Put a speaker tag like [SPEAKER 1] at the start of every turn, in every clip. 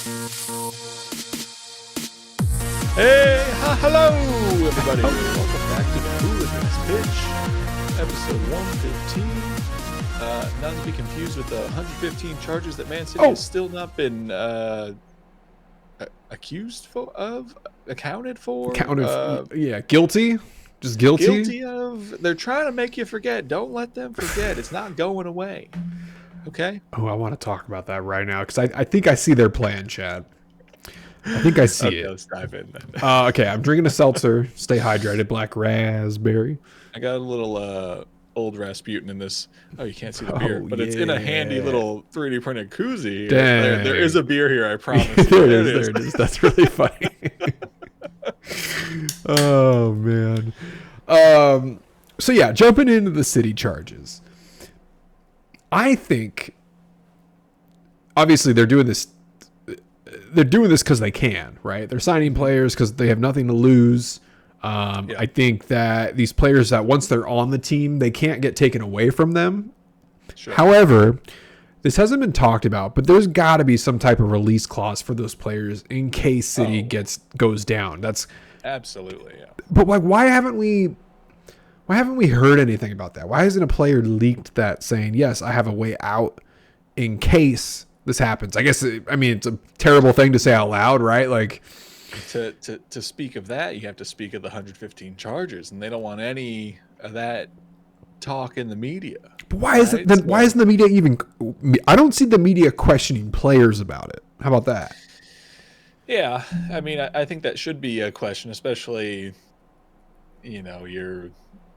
[SPEAKER 1] Hello, everybody. Welcome back to the Hooligans Pitch, episode 115. Not to be confused with the 115 charges that Man City has still not been accused of, accounted for.
[SPEAKER 2] Guilty. Just guilty.
[SPEAKER 1] Guilty of. They're trying to make you forget. Don't let them forget. It's not going away. Okay?
[SPEAKER 2] Oh, I want to talk about that right now because I think I see their plan, Chad. I think I see it.
[SPEAKER 1] Let's dive in then.
[SPEAKER 2] Okay, I'm drinking a seltzer. Stay hydrated. Black raspberry.
[SPEAKER 1] I got a little old Rasputin in this. Oh, you can't see the beer, but it's in a handy little 3D printed koozie. There is a beer here, I promise.
[SPEAKER 2] There it is. That's really funny. Oh, man. So, yeah, jumping into the City charges. I think, obviously, they're doing this because they can, right? They're signing players because they have nothing to lose. I think that these players that once they're on the team, they can't get taken away from them. Sure. However, this hasn't been talked about, but there's got to be some type of release clause for those players in case City goes down. That's
[SPEAKER 1] absolutely, yeah.
[SPEAKER 2] But like, why haven't we heard anything about that? Why hasn't a player leaked that saying, yes, I have a way out in case this happens? I guess, it's a terrible thing to say out loud, right? Like,
[SPEAKER 1] to speak of that, you have to speak of the 115 charges, and they don't want any of that talk in the media.
[SPEAKER 2] But why isn't the media even? I don't see the media questioning players about it. How about that?
[SPEAKER 1] Yeah, I think that should be a question, especially,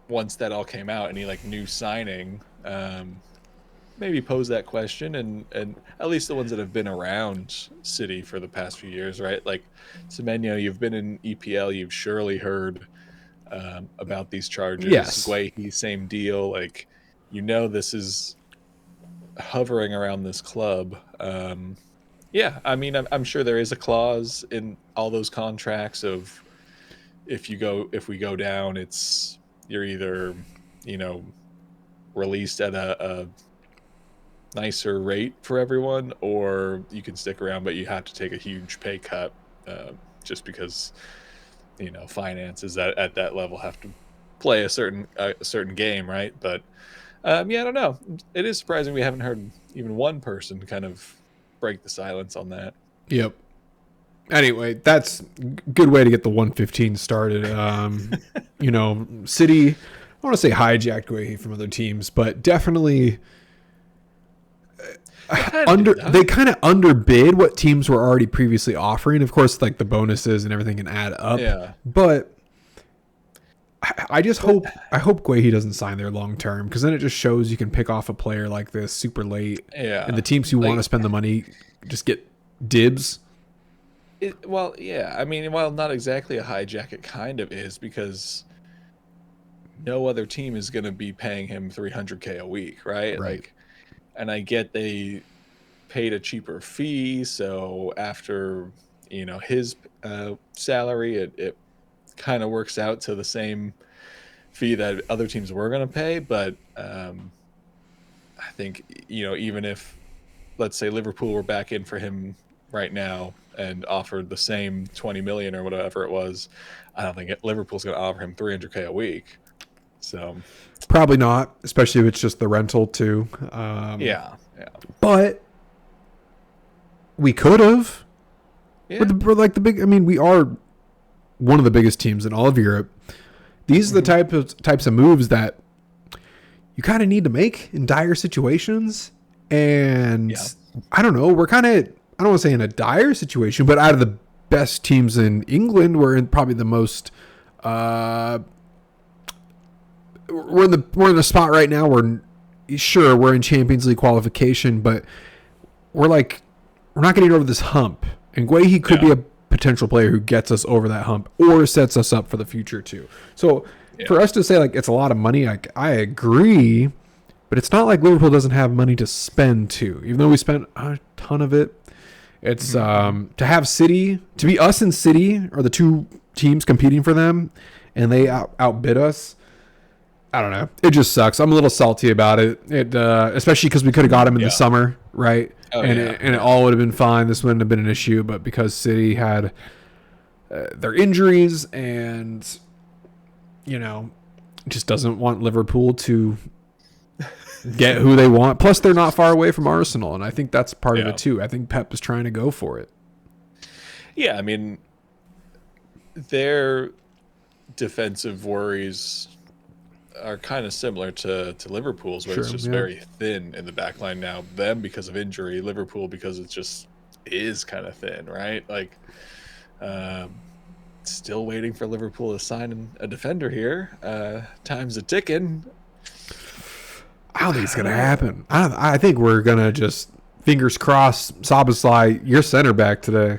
[SPEAKER 1] once that all came out, any like new signing. Maybe pose that question, and at least the ones that have been around City for the past few years, right? Like Semenyo, you've been in EPL, you've surely heard about these charges.
[SPEAKER 2] Yes.
[SPEAKER 1] Guehi, same deal. Like, this is hovering around this club. I'm sure there is a clause in all those contracts of if we go down, you're either released at a nicer rate for everyone, or you can stick around but you have to take a huge pay cut just because finances at that level have to play a certain game, right? But I don't know, it is surprising we haven't heard even one person kind of break the silence on that.
[SPEAKER 2] Yep. Anyway, that's a good way to get the 115 started. City, I want to say hijacked Guehi from other teams, but definitely they kind of underbid what teams were already previously offering. Of course, like the bonuses and everything can add up.
[SPEAKER 1] Yeah.
[SPEAKER 2] But I hope Guehi doesn't sign there long term, because then it just shows you can pick off a player like this super late.
[SPEAKER 1] Yeah.
[SPEAKER 2] And the teams who want to spend the money just get dibs.
[SPEAKER 1] Well, not exactly a hijack, it kind of is, because no other team is going to be paying him $300K a week, right? Like, and I get they paid a cheaper fee, so after his salary, it kind of works out to the same fee that other teams were going to pay. But I think even if, let's say, Liverpool were back in for him right now and offered the same 20 million or whatever it was, I don't think Liverpool's going to offer him $300K a week. So
[SPEAKER 2] probably not, especially if it's just the rental too.
[SPEAKER 1] Yeah.
[SPEAKER 2] But we could have.
[SPEAKER 1] Yeah.
[SPEAKER 2] We're like the big. We are one of the biggest teams in all of Europe. These are the types of moves that you kind of need to make in dire situations. And I don't know. We're kind of, I don't want to say in a dire situation, but out of the best teams in England, we're in probably the most. We're in the spot right now. We're in Champions League qualification, but we're not getting over this hump. And Guehi could be a potential player who gets us over that hump or sets us up for the future too. So for us to say like it's a lot of money, I agree, but it's not like Liverpool doesn't have money to spend too. Even though we spent a ton of it, it's to have City, to be us and City are the two teams competing for them, and they outbid us. I don't know. It just sucks. I'm a little salty about it. Especially because we could have got him in the summer, right?
[SPEAKER 1] Oh
[SPEAKER 2] and
[SPEAKER 1] yeah,
[SPEAKER 2] it all would have been fine. This wouldn't have been an issue, but because City had their injuries and just doesn't want Liverpool to get who they want. Plus, they're not far away from Arsenal, and I think that's part of it too. I think Pep is trying to go for it.
[SPEAKER 1] Yeah, I mean, their defensive worries are kind of similar to Liverpool's, where it's just very thin in the back line now. Them because of injury, Liverpool because it just is kind of thin, right? Like, still waiting for Liverpool to sign a defender here. Time's a ticking.
[SPEAKER 2] I don't think it's gonna happen. I think we're gonna just fingers crossed. Szoboszlai, you're center back today.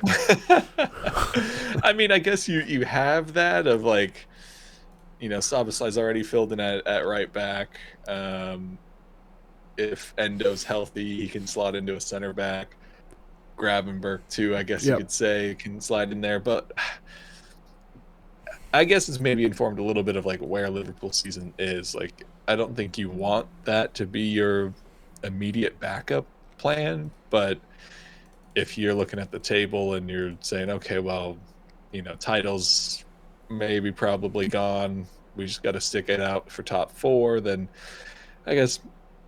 [SPEAKER 1] I mean, I guess you have that of like, Szoboszlai's already filled in at right back. If Endo's healthy, he can slot into a center back. Gravenberch too, I guess you could say, can slide in there. But I guess it's maybe informed a little bit of like where Liverpool season is. Like, I don't think you want that to be your immediate backup plan, but if you're looking at the table and you're saying, okay, well, titles maybe probably gone, we just got to stick it out for top 4, then I guess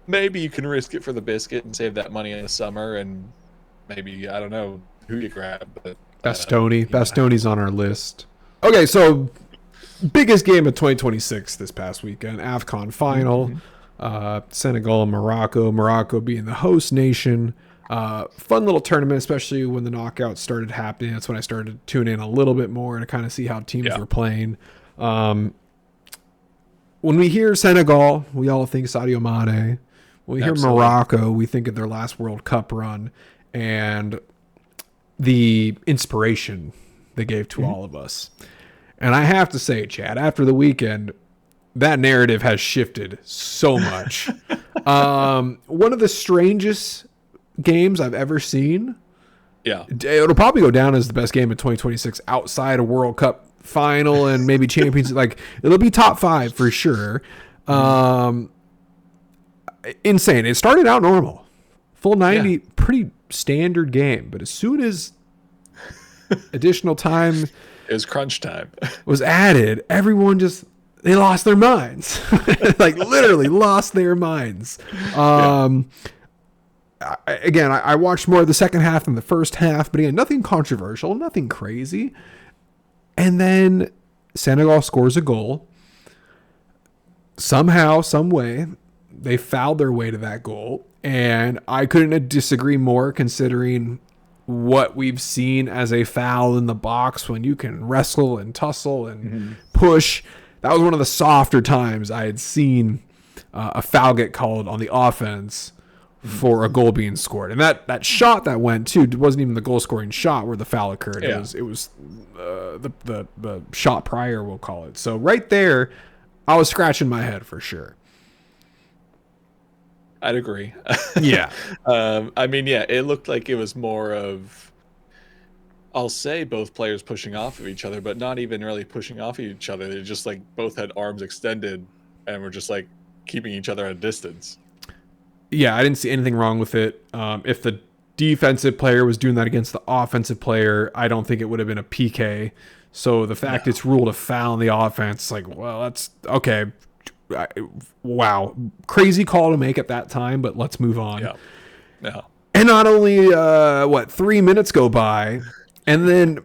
[SPEAKER 1] maybe you can risk it for the biscuit and save that money in the summer, and maybe, I don't know who you grab, but
[SPEAKER 2] Bastoni's on our list. Okay, so biggest game of 2026 this past weekend, AFCON final. Senegal and Morocco being the host nation. Fun little tournament, especially when the knockouts started happening. That's when I started to tune in a little bit more to kind of see how teams were playing. When we hear Senegal, we all think Sadio Mane. When we hear Morocco, we think of their last World Cup run and the inspiration they gave to all of us. And I have to say, Chad, after the weekend, that narrative has shifted so much. One of the strangest games I've ever seen.
[SPEAKER 1] Yeah.
[SPEAKER 2] It'll probably go down as the best game in 2026 outside a World Cup final and maybe Champions. Like, it'll be top 5 for sure. Insane. It started out normal. Full 90, pretty standard game. But as soon as additional time...
[SPEAKER 1] It was crunch time.
[SPEAKER 2] was added, everyone they lost their minds. Like, literally lost their minds. Again, I watched more of the second half than the first half, but again, nothing controversial, nothing crazy. And then Senegal scores a goal. Somehow, some way, they fouled their way to that goal. And I couldn't disagree more, considering what we've seen as a foul in the box when you can wrestle and tussle and push. That was one of the softer times I had seen a foul get called on the offense for a goal being scored. And that shot that went too wasn't even the goal scoring shot where the foul occurred.
[SPEAKER 1] Yeah.
[SPEAKER 2] It was the shot prior, we'll call it. So right there, I was scratching my head for sure.
[SPEAKER 1] I'd agree.
[SPEAKER 2] Yeah.
[SPEAKER 1] I mean, yeah, it looked like it was more of, I'll say, both players pushing off of each other, but not even really pushing off of each other. They just like both had arms extended and were just like keeping each other at a distance.
[SPEAKER 2] Yeah, I didn't see anything wrong with it. If the defensive player was doing that against the offensive player, I don't think it would have been a PK. So the fact it's ruled a foul in the offense, like, well, that's okay. Wow, crazy call to make at that time, but let's move on.
[SPEAKER 1] Yeah.
[SPEAKER 2] And not only 3 minutes go by, and then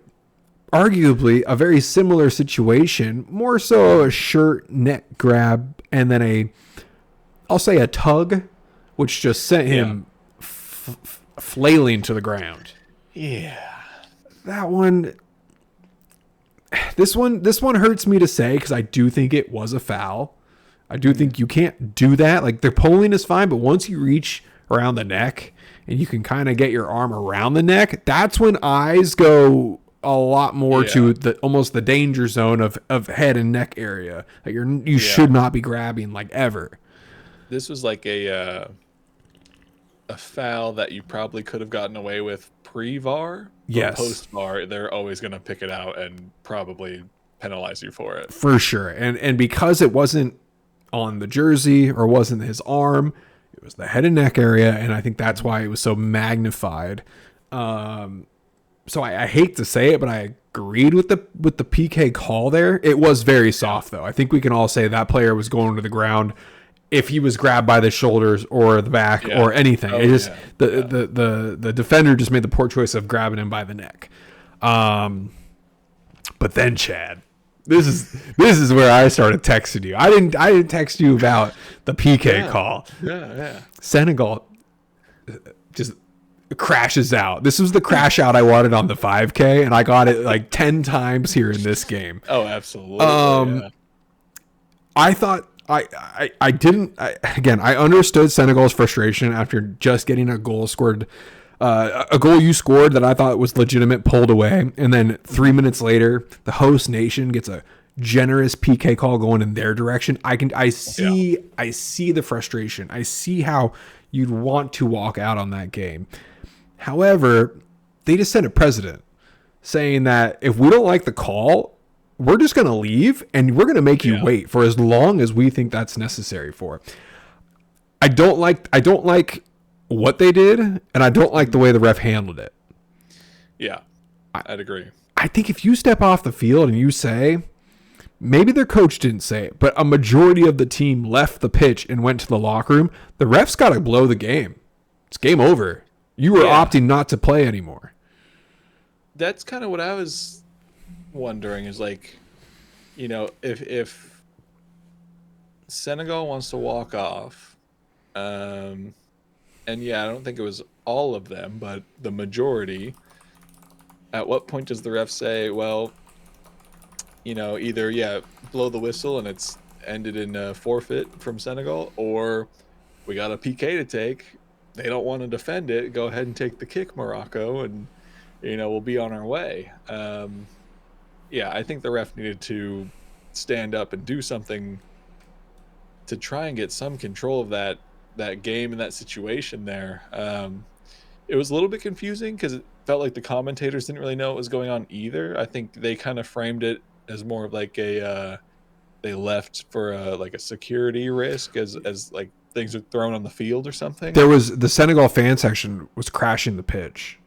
[SPEAKER 2] arguably a very similar situation, more so a shirt neck grab, and then I'll say a tug, which just sent him flailing to the ground.
[SPEAKER 1] Yeah,
[SPEAKER 2] that one. This one hurts me to say because I do think it was a foul. I do think you can't do that. Like, the pulling is fine, but once you reach around the neck and you can kind of get your arm around the neck, that's when eyes go a lot more to almost the danger zone of head and neck area. Like, you should not be grabbing, like, ever.
[SPEAKER 1] This was like a foul that you probably could have gotten away with pre-VAR.
[SPEAKER 2] Yes.
[SPEAKER 1] Post-VAR, they're always going to pick it out and probably penalize you for it.
[SPEAKER 2] For sure. And because it wasn't on the jersey or wasn't his arm, was the head and neck area, and I think that's why it was so magnified. So I hate to say it, but I agreed with the PK call there. It was very soft, though. I think we can all say that player was going to the ground if he was grabbed by the shoulders or the back or anything. It just the defender just made the poor choice of grabbing him by the neck. But then, Chad, this is where I started texting you. I didn't text you about the PK call.
[SPEAKER 1] Yeah.
[SPEAKER 2] Senegal just crashes out. This was the crash out I wanted on the 5K, and I got it like 10 times here in this game.
[SPEAKER 1] Oh, absolutely.
[SPEAKER 2] I thought I didn't. Again, I understood Senegal's frustration after just getting a goal scored. A goal you scored that I thought was legitimate pulled away, and then 3 minutes later, the host nation gets a generous PK call going in their direction. I see the frustration. I see how you'd want to walk out on that game. However, they just set a precedent saying that if we don't like the call, we're just going to leave and we're going to make you wait for as long as we think that's necessary for. I don't like what they did, and I don't like the way the ref handled it.
[SPEAKER 1] Yeah, I'd agree.
[SPEAKER 2] I think if you step off the field and you say, maybe their coach didn't say it, but a majority of the team left the pitch and went to the locker room, the ref's got to blow the game. It's game over. You were opting not to play anymore.
[SPEAKER 1] That's kind of what I was wondering is like, if Senegal wants to walk off, and I don't think it was all of them, but the majority. At what point does the ref say, well, either, blow the whistle and it's ended in a forfeit from Senegal, or we got a PK to take. They don't want to defend it. Go ahead and take the kick, Morocco, and, we'll be on our way. I think the ref needed to stand up and do something to try and get some control of that game and that situation there. It was a little bit confusing because it felt like the commentators didn't really know what was going on either. I think they kind of framed it as more of like they left for a security risk as like things are thrown on the field or something.
[SPEAKER 2] There was the Senegal fan section was crashing the pitch.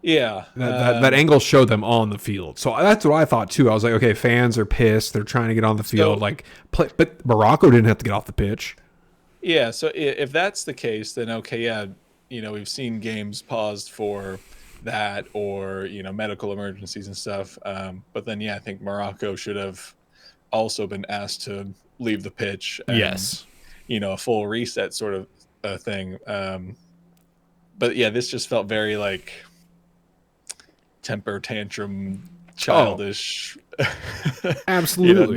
[SPEAKER 1] Yeah,
[SPEAKER 2] that angle showed them on the field, so that's what I thought too. I was like, okay, fans are pissed. They're trying to get on the field, but Morocco didn't have to get off the pitch.
[SPEAKER 1] Yeah, so if that's the case, then okay, we've seen games paused for that or medical emergencies and stuff. But then I think Morocco should have also been asked to leave the pitch. And,
[SPEAKER 2] yes,
[SPEAKER 1] a full reset sort of thing. But this just felt very like temper tantrum, childish.
[SPEAKER 2] Absolutely.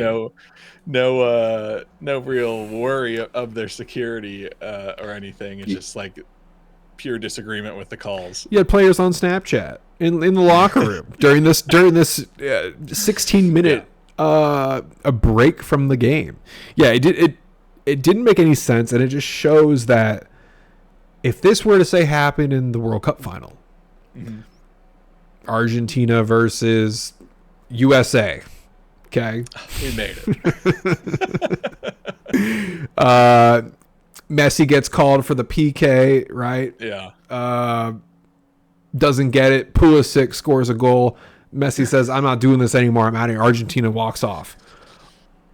[SPEAKER 1] No real worry of their security or anything. It's just like pure disagreement with the calls.
[SPEAKER 2] You had players on Snapchat in the locker room during this 16-minute a break from the game. Yeah, it didn't make any sense, and it just shows that if this were to say happen in the World Cup final, Argentina versus USA. Okay.
[SPEAKER 1] We made it.
[SPEAKER 2] Messi gets called for the PK, right?
[SPEAKER 1] Yeah.
[SPEAKER 2] Doesn't get it. Pulisic scores a goal. Messi says, I'm not doing this anymore. I'm out of here. Argentina walks off.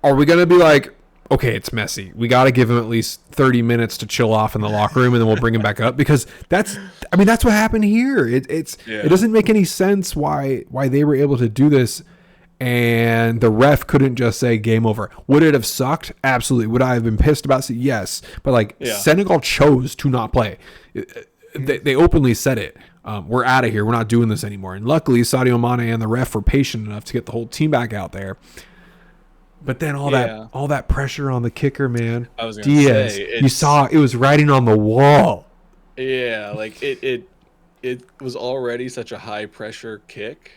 [SPEAKER 2] Are we going to be like, okay, it's Messi. We got to give him at least 30 minutes to chill off in the locker room, and then we'll bring him back up? Because that's what happened here. It doesn't make any sense why they were able to do this. And the ref couldn't just say game over. Would it have sucked? Absolutely. Would I have been pissed about it? Yes. But Senegal chose to not play. They openly said it. We're out of here. We're not doing this anymore. And luckily, Sadio Mane and the ref were patient enough to get the whole team back out there. But then all that pressure on the kicker, man.
[SPEAKER 1] I was going to say,
[SPEAKER 2] you saw it was writing on the wall.
[SPEAKER 1] Yeah, like it was already such a high pressure kick.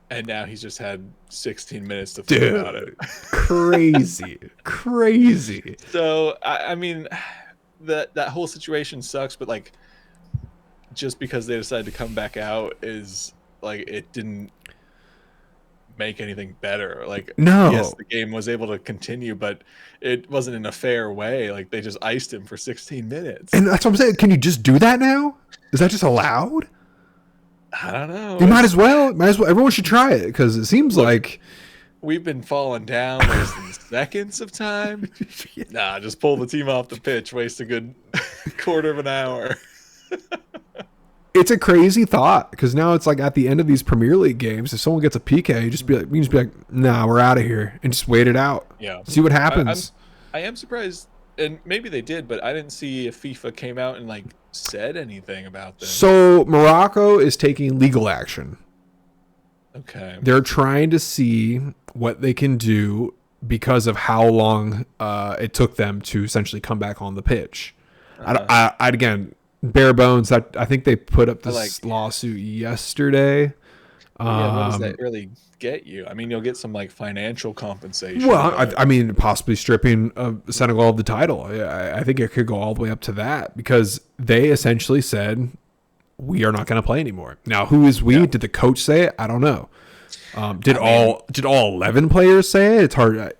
[SPEAKER 1] And now he's just had 16 minutes to think about it. Crazy. So, I mean, that whole situation sucks, but like, just because they decided to come back out is like, it didn't make anything better. Like, yes,
[SPEAKER 2] No.
[SPEAKER 1] the game was able to continue, but it wasn't in a fair way. Like, they just iced him for 16 minutes.
[SPEAKER 2] And that's what I'm saying. Can you just do that now? Is that just allowed?
[SPEAKER 1] I don't know.
[SPEAKER 2] You might as well. Might as well. Everyone should try it because it seems like
[SPEAKER 1] we've been falling down, wasting seconds of time. Nah, just pull the team off the pitch, waste a good quarter of an hour.
[SPEAKER 2] it's a crazy thought because now it's like at the end of these Premier League games, if someone gets a PK, you can just be like, nah, we're out of here and just wait it out.
[SPEAKER 1] Yeah.
[SPEAKER 2] See what happens.
[SPEAKER 1] I am surprised, and maybe they did, but I didn't see if FIFA came out and like said anything about this.
[SPEAKER 2] So Morocco is taking legal action.
[SPEAKER 1] Okay.
[SPEAKER 2] They're trying to see what they can do because of how long it took them to essentially come back on the pitch. I again, bare bones. I think they put up this lawsuit yesterday.
[SPEAKER 1] Yeah, what does that really get you? I mean, you'll get some like financial compensation.
[SPEAKER 2] Well, I mean, possibly stripping Senegal of the title. I think it could go all the way up to that because they essentially said, we are not going to play anymore. Now, who is we? Yeah. Did the coach say it? I don't know. Did all 11 players say it? It's hard.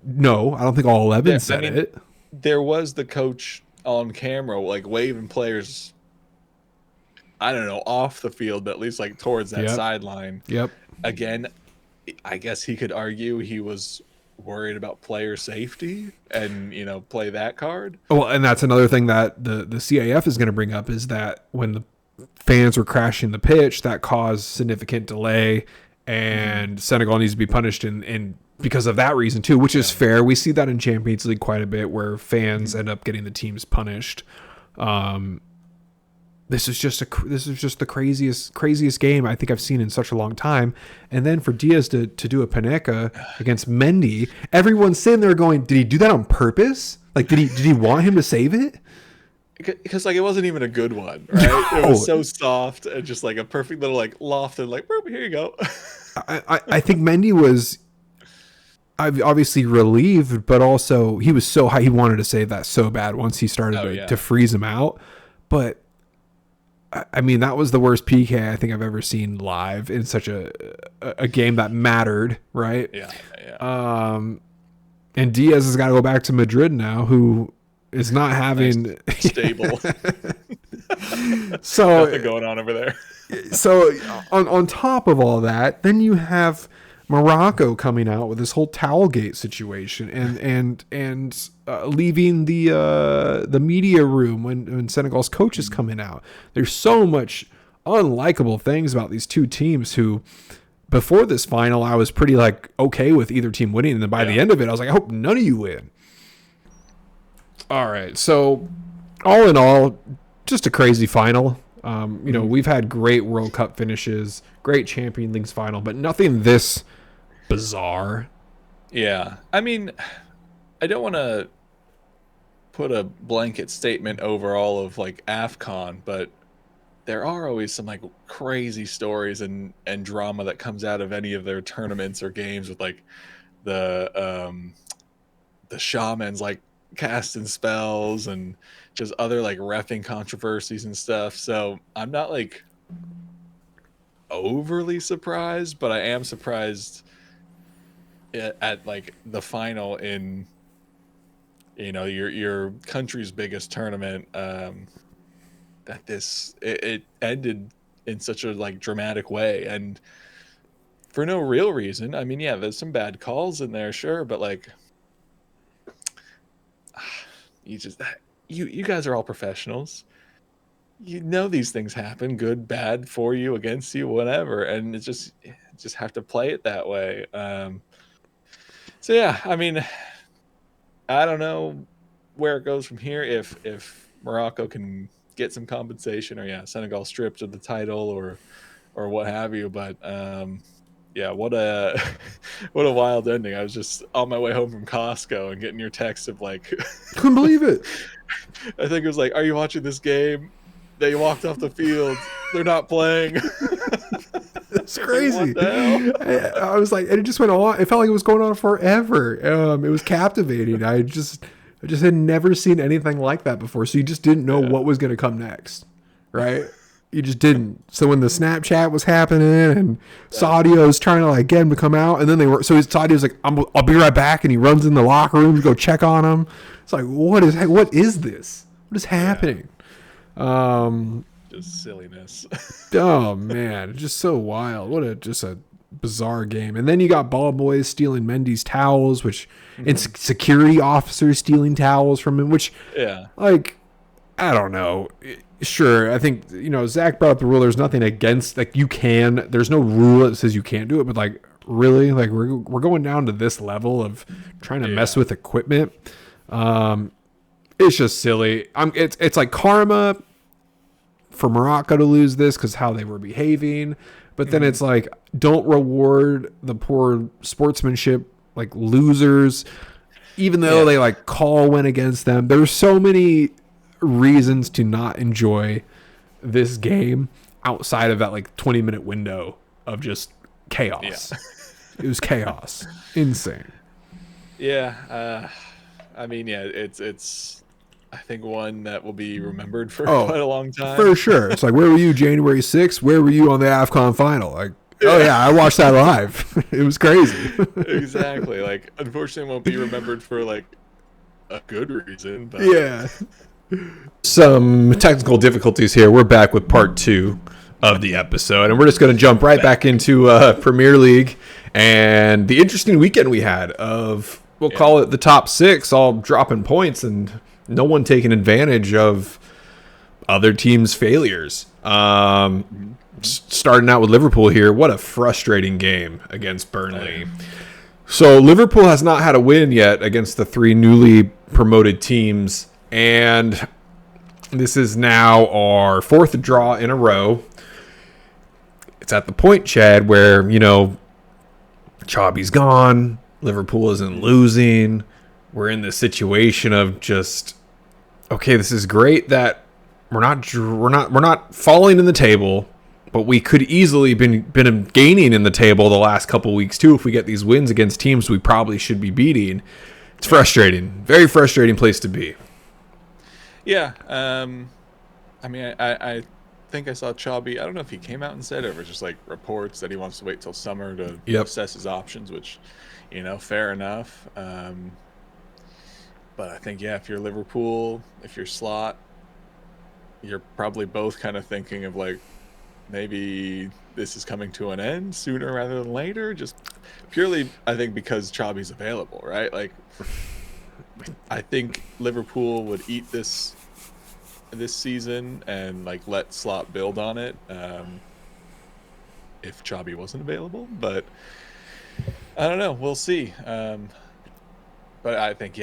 [SPEAKER 2] No, I don't think all 11 said it.
[SPEAKER 1] There was the coach on camera, like waving players, I don't know, off the field, but at least like towards that sideline.
[SPEAKER 2] Yep.
[SPEAKER 1] Again, I guess he could argue he was worried about player safety and, you know, play that card.
[SPEAKER 2] Well, and that's another thing that the CAF is going to bring up is that when the fans were crashing the pitch, that caused significant delay, and Senegal needs to be punished in because of that reason too, which is fair. We see that in Champions League quite a bit where fans end up getting the teams punished. This is just the craziest game I think I've seen in such a long time. And then for Diaz to do a Panenka against Mendy, everyone's sitting there going, did he do that on purpose? Like, did he want him to save it?
[SPEAKER 1] Because like it wasn't even a good one, right? No. It was so soft and just like a perfect little like lofted like, here you go.
[SPEAKER 2] I think Mendy was obviously relieved, but also he was so high. He wanted to save that so bad once he started to freeze him out. But I mean, that was the worst PK I think I've ever seen live in such a game that mattered, right?
[SPEAKER 1] Yeah.
[SPEAKER 2] And Diaz has got to go back to Madrid now, who is not having
[SPEAKER 1] stable.
[SPEAKER 2] So
[SPEAKER 1] nothing going on over there.
[SPEAKER 2] So on top of all that, then you have Morocco coming out with this whole Towelgate situation and leaving the media room when Senegal's coach is coming out. There's so much unlikable things about these two teams who, before this final, I was pretty like okay with either team winning, and then by the end of it, I was like, I hope none of you win. All right, so all in all, just a crazy final. You know, we've had great World Cup finishes, great Champions League final, but nothing this bizarre.
[SPEAKER 1] Yeah, I mean, I don't want to put a blanket statement over all of like AFCON, but there are always some like crazy stories and drama that comes out of any of their tournaments or games with like the shamans like casting spells and just other like reffing controversies and stuff. So I'm not like overly surprised, but I am surprised at like the final in, you know, your country's biggest tournament, that it ended in such a like dramatic way and for no real reason. I mean, yeah, there's some bad calls in there, sure, but like you guys are all professionals. You know these things happen, good, bad, for you, against you, whatever, and it's just have to play it that way. So yeah, I mean, I don't know where it goes from here if Morocco can get some compensation or Senegal stripped of the title or what have you, but yeah, what a wild ending. I was just on my way home from Costco and getting your text of like
[SPEAKER 2] couldn't believe it.
[SPEAKER 1] I think it was like, are you watching this game? They walked off the field. They're not playing.
[SPEAKER 2] That's crazy. I was like, and it just went on. It felt like it was going on forever. It was captivating. I just had never seen anything like that before. So you just didn't know what was going to come next, right? You just didn't. So when the Snapchat was happening and Sadio's trying to like get him to come out, and then Sadio's like, I'll be right back, and he runs in the locker room to go check on him. It's like, what is this? What is happening?
[SPEAKER 1] Just silliness.
[SPEAKER 2] Oh man, just so wild. Just a bizarre game. And then you got ball boys stealing Mendy's towels, and security officers stealing towels from him, which like, I don't know. Sure, I think, Zach brought up the rule. There's nothing against, like, there's no rule that says you can't do it, but like, really, like, we're going down to this level of trying to mess with equipment. It's just silly. It's like karma for Morocco to lose this because how they were behaving, but then it's like, don't reward the poor sportsmanship, like, losers, even though they like call went against them. There's so many reasons to not enjoy this game outside of that like 20-minute window of just chaos. It was chaos. Insane.
[SPEAKER 1] I mean, it's I think one that will be remembered for quite a long time.
[SPEAKER 2] For sure. It's like, where were you January 6th? Where were you on the Afcon final? Like, I watched that live. It was crazy.
[SPEAKER 1] Exactly. Like, unfortunately, it won't be remembered for like a good reason. But
[SPEAKER 2] some technical difficulties here. We're back with part 2 of the episode, and we're just going to jump right back into Premier League and the interesting weekend we had of, we'll call it the top 6 all dropping points and no one taking advantage of other teams' failures. Starting out with Liverpool here, what a frustrating game against Burnley. So Liverpool has not had a win yet against the 3 newly promoted teams, and this is now our 4th draw in a row. It's at the point, Chad, where, Chabi's gone, Liverpool isn't losing. We're in this situation of just, okay, this is great that we're not falling in the table, but we could easily been gaining in the table the last couple weeks too if we get these wins against teams we probably should be beating. It's frustrating. Very frustrating place to be.
[SPEAKER 1] Yeah. I mean, I think I saw Chabi. I don't know if he came out and said it, or it was just like reports that he wants to wait till summer to assess his options, which, fair enough. But I think, if you're Liverpool, if you're Slot, you're probably both kind of thinking of like, maybe this is coming to an end sooner rather than later. Just purely, I think, because Chabi's available, right? Like, I think Liverpool would eat this season and like let Slot build on it if Chabi wasn't available. But I don't know. We'll see. But I think,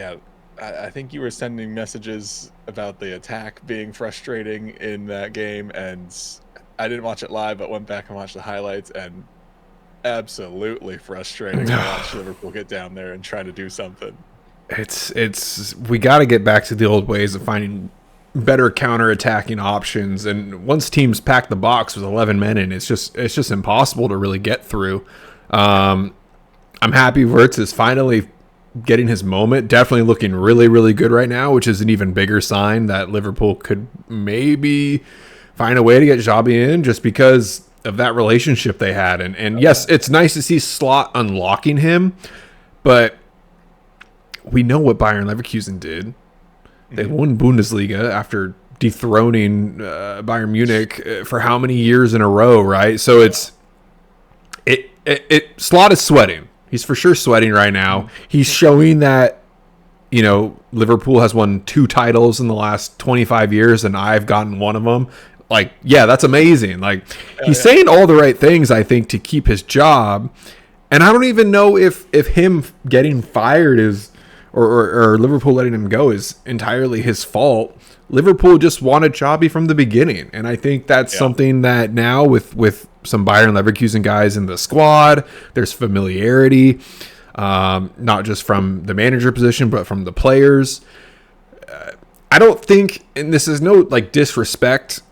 [SPEAKER 1] I think you were sending messages about the attack being frustrating in that game, and I didn't watch it live, but went back and watched the highlights, and absolutely frustrating to watch Liverpool get down there and try to do something.
[SPEAKER 2] We got to get back to the old ways of finding better counter-attacking options, and once teams pack the box with 11 men in, it's just impossible to really get through. I'm happy Wirtz is finally getting his moment, definitely looking really, really good right now, which is an even bigger sign that Liverpool could maybe find a way to get Xabi in just because of that relationship they had. And yes, it's nice to see Slot unlocking him, but we know what Bayern Leverkusen did. They won Bundesliga after dethroning Bayern Munich for how many years in a row, right? So Slot is sweating. He's for sure sweating right now. He's showing that, Liverpool has won 2 titles in the last 25 years, and I've gotten one of them. Like, that's amazing. Like, he's saying all the right things, I think, to keep his job. And I don't even know if him getting fired is, or Liverpool letting him go is entirely his fault. Liverpool just wanted Xabi from the beginning. And I think that's something that now with some Bayern Leverkusen guys in the squad, there's familiarity, not just from the manager position, but from the players. I don't think, and this is no like disrespect,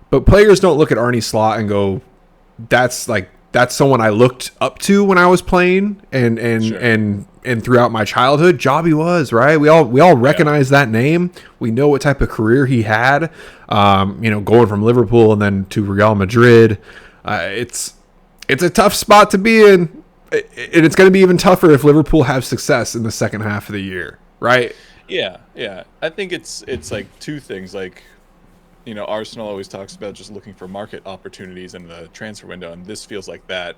[SPEAKER 2] but players don't look at Arne Slot and go, that's someone I looked up to when I was playing and and throughout my childhood, Jobby was, right. We all recognize that name. We know what type of career he had. Going from Liverpool and then to Real Madrid. It's a tough spot to be in, and it's going to be even tougher if Liverpool have success in the second half of the year, right?
[SPEAKER 1] Yeah. I think it's like two things. Like, Arsenal always talks about just looking for market opportunities in the transfer window, and this feels like that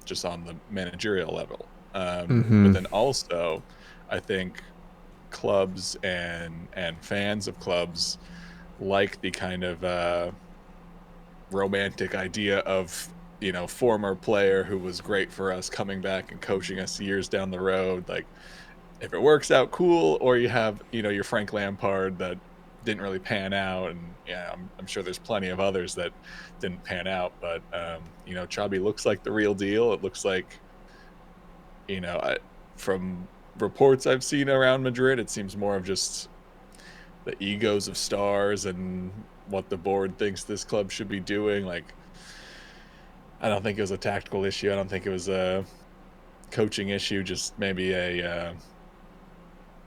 [SPEAKER 1] just on the managerial level. But then also, I think clubs and fans of clubs like the kind of romantic idea of, former player who was great for us coming back and coaching us years down the road. Like, if it works out, cool, or you have, your Frank Lampard that didn't really pan out, and I'm sure there's plenty of others that didn't pan out, but Xabi looks like the real deal. It looks like, from reports I've seen around Madrid, it seems more of just the egos of stars and what the board thinks this club should be doing. Like, I don't think it was a tactical issue. I don't think it was a coaching issue. Just maybe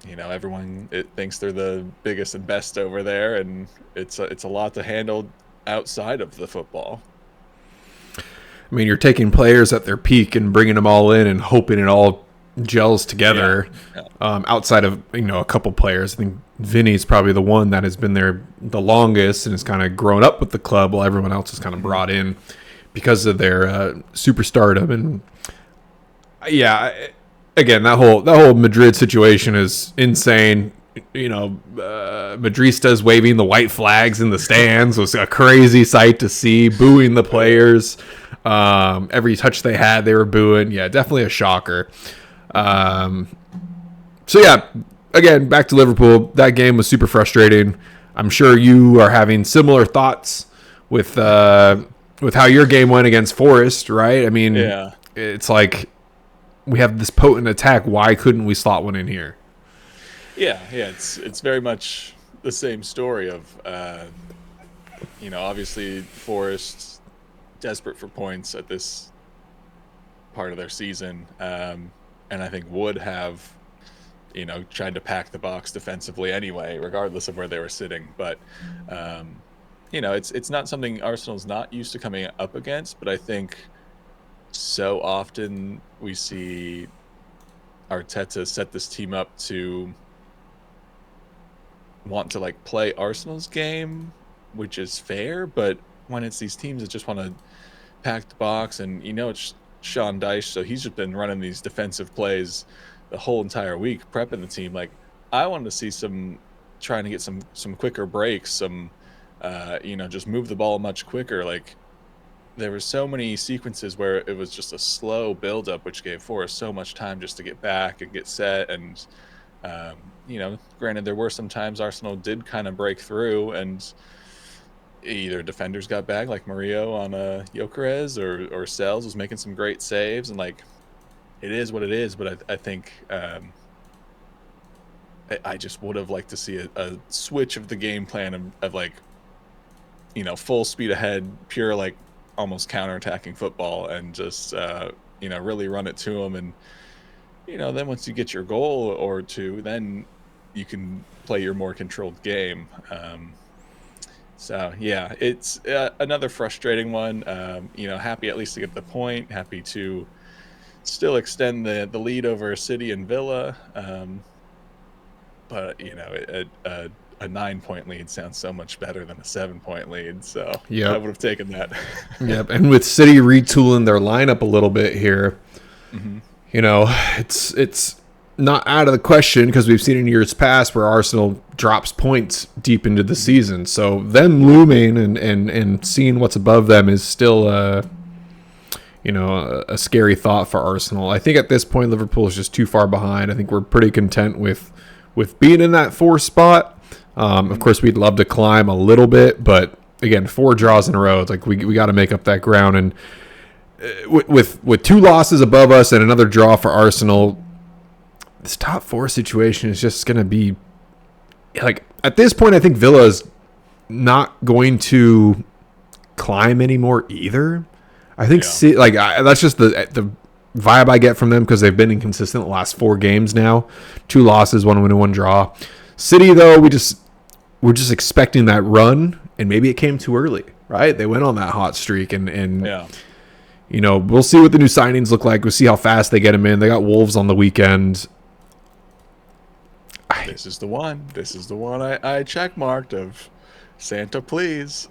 [SPEAKER 1] everyone thinks they're the biggest and best over there, and it's a lot to handle outside of the football. I
[SPEAKER 2] mean, you're taking players at their peak and bringing them all in and hoping it all gels together. Outside of a couple players, I think Vinny's probably the one that has been there the longest and has kind of grown up with the club, while everyone else is kind of brought in because of their superstardom. And again, that whole Madrid situation is insane. Madristas waving the white flags in the stands was a crazy sight to see, booing the players. Every touch they had, they were booing. Yeah, definitely a shocker. Again, back to Liverpool. That game was super frustrating. I'm sure you are having similar thoughts with how your game went against Forest, right? I mean, it's like we have this potent attack. Why couldn't we slot one in here?
[SPEAKER 1] Yeah. It's very much the same story of, obviously Forest desperate for points at this part of their season, and I think would have, tried to pack the box defensively anyway, regardless of where they were sitting. But, it's not something Arsenal's not used to coming up against, but I think so often we see Arteta set this team up to want to play Arsenal's game, which is fair, but when it's these teams that just want to pack the box, and it's Sean Dyche, so he's just been running these defensive plays the whole entire week, prepping the team. Like, I wanted to see trying to get some quicker breaks, just move the ball much quicker. Like, there were so many sequences where it was just a slow build-up, which gave Forrest so much time just to get back and get set. And, granted, there were some times Arsenal did kind of break through, and either defenders got back, like Murillo on Gyökeres, or Sells was making some great saves. And, it is what it is. But I think I just would have liked to see a switch of the game plan of full speed ahead, pure, almost counterattacking football, and just really run it to them. And then once you get your goal or two, then you can play your more controlled game. It's another frustrating one. Happy at least to get the point, happy to still extend the lead over City and Villa, but a 9-point lead sounds so much better than a 7-point lead, so I would have taken that.
[SPEAKER 2] Yep. And with City retooling their lineup a little bit here, it's not out of the question, because we've seen in years past where Arsenal drops points deep into the season. So them looming and seeing what's above them is still a scary thought for Arsenal. I think at this point Liverpool is just too far behind. I think we're pretty content with being in that 4th spot. Of course, we'd love to climb a little bit, but again, 4 draws in a row. It's like we got to make up that ground. And with 2 losses above us and another draw for Arsenal, this top 4 situation is just going to be at this point. I think Villa is not going to climb anymore either. I think that's just the vibe I get from them because they've been inconsistent the last 4 games now. 2 losses, 1 win and 1 draw. City, though, we're just expecting that run, and maybe it came too early, right? They went on that hot streak, and
[SPEAKER 1] Yeah.
[SPEAKER 2] you know, we'll see what the new signings look like. We'll see how fast they get them in. They got Wolves on the weekend.
[SPEAKER 1] This is the one. This is the one I check marked of Santa, please.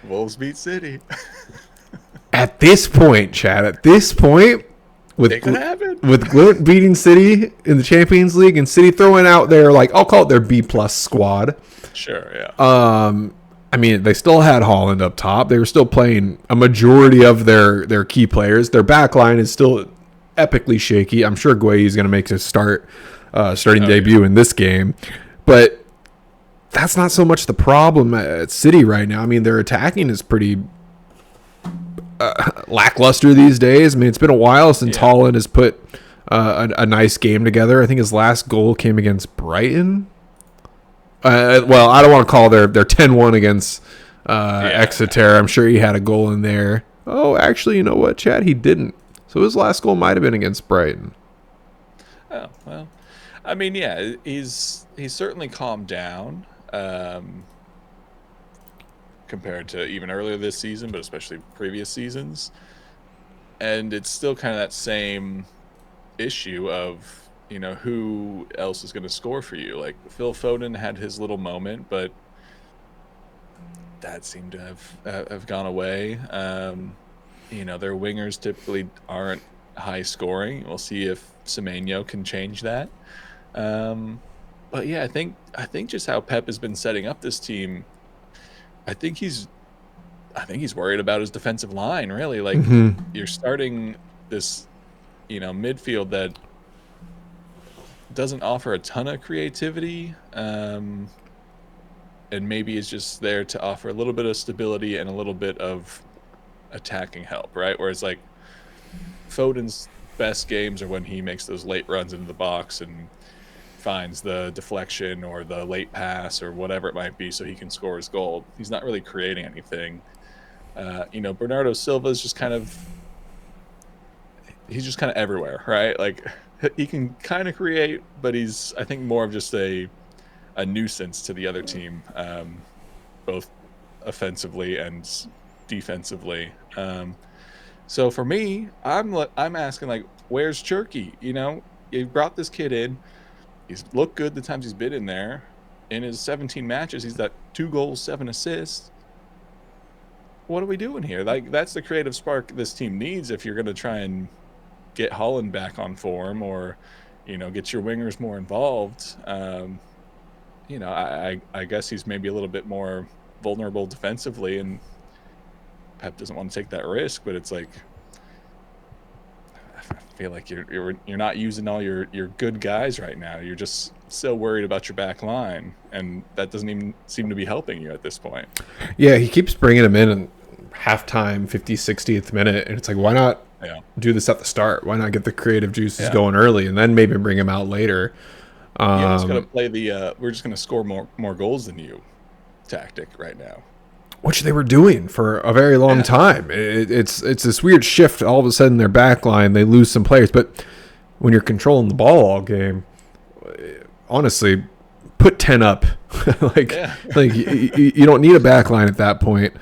[SPEAKER 1] Wolves beat City.
[SPEAKER 2] At this point, Chad, with
[SPEAKER 1] It could happen.
[SPEAKER 2] with Glint beating City in the Champions League and City throwing out their, like, I'll call it their B+ squad.
[SPEAKER 1] Sure, yeah.
[SPEAKER 2] I mean, they still had Haaland up top. They were still playing a majority of their key players. Their back line is still epically shaky. I'm sure Guehi's going to make his starting debut in this game. But that's not so much the problem at City right now. I mean, their attacking is pretty lackluster these days. I mean, it's been a while since Haaland has put a nice game together. I think his last goal came against Brighton. Well, I don't want to call their 10-1 against Exeter. I'm sure he had a goal in there. Oh, actually, you know what, Chad? He didn't. So his last goal might have been against Brighton.
[SPEAKER 1] Oh, well. I mean, yeah, he's certainly calmed down compared to even earlier this season, but especially previous seasons. And it's still kind of that same issue of, you know, who else is going to score for you? Like, Phil Foden had his little moment, but that seemed to have gone away. You know, their wingers typically aren't high scoring. We'll see if Semenyo can change that. But yeah, I think just how Pep has been setting up this team, I think he's worried about his defensive line, really. Like, you're starting this, you know, midfield that doesn't offer a ton of creativity, and maybe is just there to offer a little bit of stability and a little bit of attacking help, right? Whereas, like, Foden's best games are when he makes those late runs into the box and finds the deflection or the late pass or whatever it might be so he can score his goal. He's not really creating anything. You know, Bernardo Silva's just kind of everywhere, right? Like, he can kind of create, but he's, I think, more of just a nuisance to the other team, both offensively and defensively. So for me, I'm asking, like, where's Cherky? You know, you brought this kid in. He's looked good the times he's been in there. In his 17 matches, he's got 2 goals, 7 assists. What are we doing here? Like, that's the creative spark this team needs if you're going to try and get Haaland back on form, or, you know, get your wingers more involved. You know, I guess he's maybe a little bit more vulnerable defensively, and Pep doesn't want to take that risk. But it's like, I feel like you're not using all your good guys right now. You're just so worried about your back line, and that doesn't even seem to be helping you at this point.
[SPEAKER 2] Yeah, he keeps bringing him in halftime, 50th, 60th minute, and it's like, why not do this at the start? Why not get the creative juices going early and then maybe bring him out later?
[SPEAKER 1] Yeah, it's going to play the we're just going to score more goals than you tactic right now,
[SPEAKER 2] which they were doing for a very long time. It's this weird shift. All of a sudden, their back line, they lose some players. But when you're controlling the ball all game, honestly, put 10 up. like you don't need a back line at that point.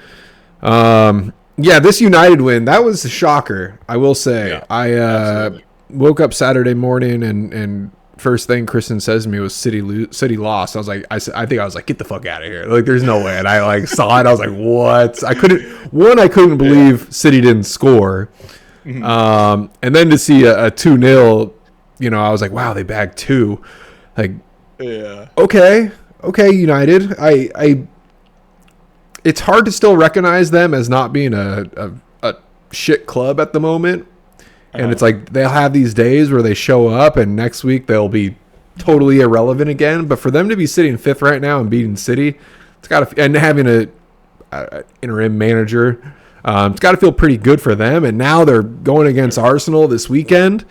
[SPEAKER 2] Yeah, this United win, that was a shocker, I will say. I woke up Saturday morning and first thing Kristen says to me was City lost. I was like, I think I was like, get the fuck out of here. Like, there's no way. And I, like, saw it. I was like, what? I couldn't believe City didn't score. And then to see a 2-0, you know, I was like, wow, they bagged 2. Like, okay, United. It's hard to still recognize them as not being a shit club at the moment. And it's like, they'll have these days where they show up and next week they'll be totally irrelevant again. But for them to be sitting 5th right now and beating City, it's got to, and having a interim manager, it's got to feel pretty good for them. And now they're going against Arsenal this weekend.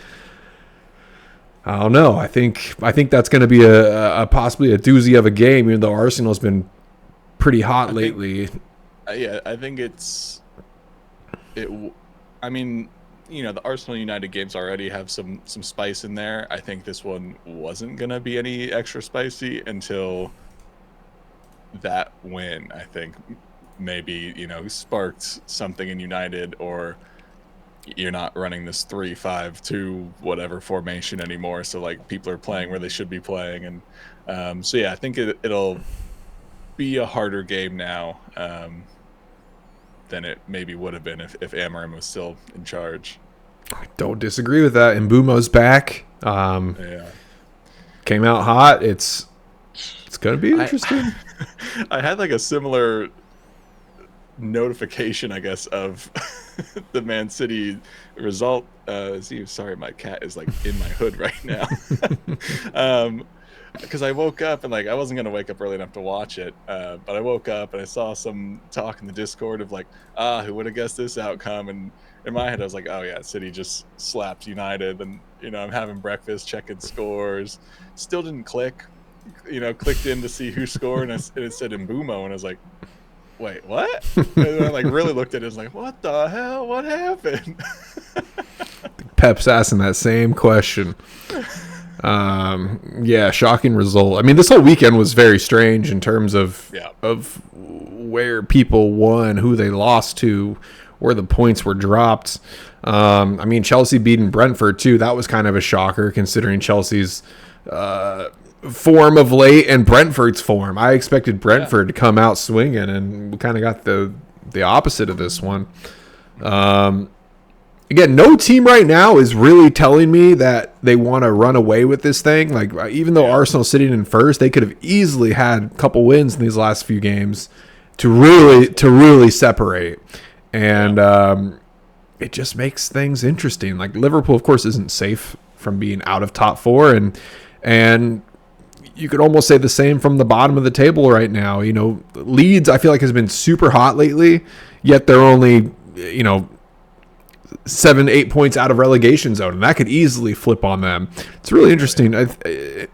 [SPEAKER 2] I don't know. I think that's going to be a possibly a doozy of a game, even though Arsenal's been pretty hot lately.
[SPEAKER 1] I think I mean, the Arsenal United games already have some spice in there. I think this one wasn't gonna be any extra spicy until that win. I think maybe sparked something in United, or you're not running this 3-5-2 whatever formation anymore. So like people are playing where they should be playing, and so yeah, I think it'll be a harder game now than it maybe would have been if Amarim was still in charge.
[SPEAKER 2] I don't disagree with that. And Mbumo's back.
[SPEAKER 1] Yeah,
[SPEAKER 2] came out hot. It's gonna be interesting.
[SPEAKER 1] I had like a similar notification, I guess, of the Man City result. Sorry, my cat is like in my hood right now. Because I woke up and like I wasn't gonna wake up early enough to watch it, but I woke up and I saw some talk in the Discord of like, who would have guessed this outcome? And in my head, I was like, oh yeah, City just slapped United. And I'm having breakfast, checking scores, still didn't click. Clicked in to see who scored, and it said Mbumo, and I was like, wait, what? And I like really looked at it, and was like, what the hell? What happened?
[SPEAKER 2] Pep's asking that same question. Yeah, shocking result. I mean, this whole weekend was very strange in terms of where people won, who they lost to, where the points were dropped. I mean, Chelsea beating Brentford too. That was kind of a shocker considering Chelsea's form of late and Brentford's form. I expected Brentford to come out swinging, and we kind of got the opposite of this one. Again, no team right now is really telling me that they want to run away with this thing. Like, even though Arsenal's sitting in first, they could have easily had a couple wins in these last few games to really separate. And it just makes things interesting. Like, Liverpool, of course, isn't safe from being out of top four, and you could almost say the same from the bottom of the table right now. Leeds, I feel like, has been super hot lately, yet they're only 7-8 points out of relegation zone, and that could easily flip on them. It's really interesting.